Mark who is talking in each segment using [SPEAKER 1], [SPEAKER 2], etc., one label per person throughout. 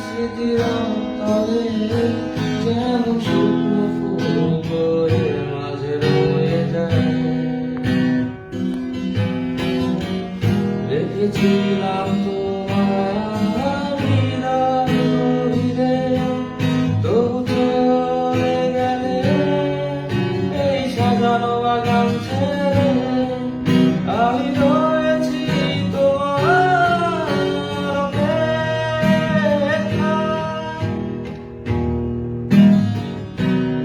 [SPEAKER 1] স্মৃতির তলে যেমন শুকনো ফুল বয়ে মাঝে রয়ে যায়। রেখেছিলাম তোমার হৃদয় গভীরে, তবু চলে গেলে এই সাজানো বাগান ছেড়ে। আমি রয়েছি তোমার অপেক্ষায়।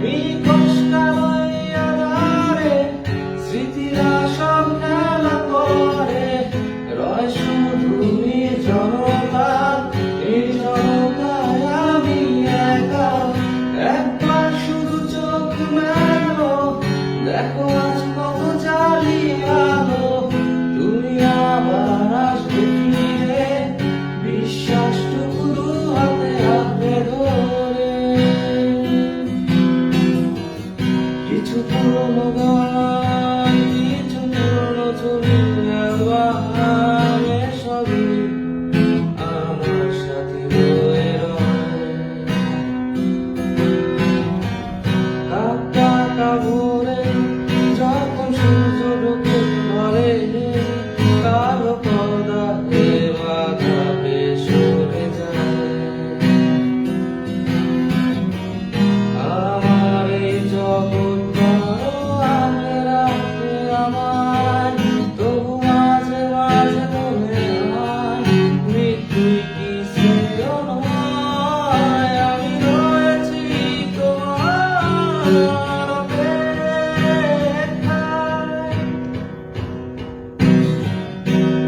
[SPEAKER 1] নিখোঁজ কালোই আঁধারে স্মৃতিরা সব খেলা করে, রয় শুধু নির্জনতা। নির্জনতায় আমি একা। একবার শুধু চোখ মেলো, দেখো আজ কত জ্বালিয়ে আলো। তুমি আবার আসবে ফিরে, বিশ্বাসটুকু দু হাতে আঁকড়ে ধরে। কিছু পুরনো গান, কিছু পুরনো ছবি, অ্যালবামে সবই আমার সাথে রয়ে রয়। কাকা ভোরে যখন সূর্য ঢোকে ঘরে, কালো পর্দা বাধা বেশ সরে যায়। আমার এই জগৎটা আগলে রাখে আমায়, তবু মাঝে মাঝে মনে হয় মৃত্যুই কি শ্রেয় নয়। আমি রয়েছি তোমার অপেক্ষায়।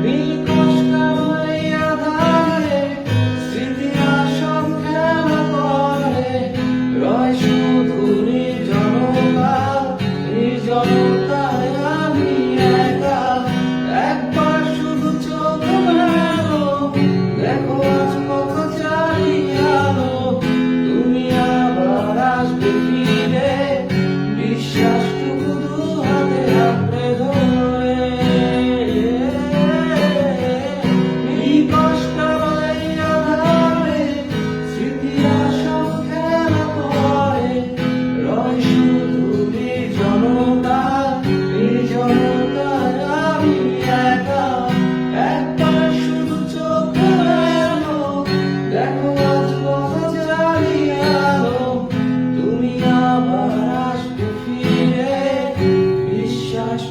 [SPEAKER 1] নিখোঁজ কালোই আঁধারে স্মৃতিরা সব খেলা করে, রয় শুধু নির্জনতা। নির্জনতায় আমি একা। একবার শুধু চোখ মেলো, দেখো আজ কত জ্বালিয়ে আলো। তুমি আবার আসবে ফিরে, বিশ্বাসটুকু দু হাতে আঁকড়ে ধরে। নিখোঁজ কালোই আঁধারে স্মৃতিরা সব খেলা করে, রয় শুধু নির্জনতা। নির্জনতায় আমি একা। একবার শুধু চোখ মেলো, দেখো আজ কত জ্বালিয়ে আলো। তুমি আবার আসবে ফিরে, বিশ্বাস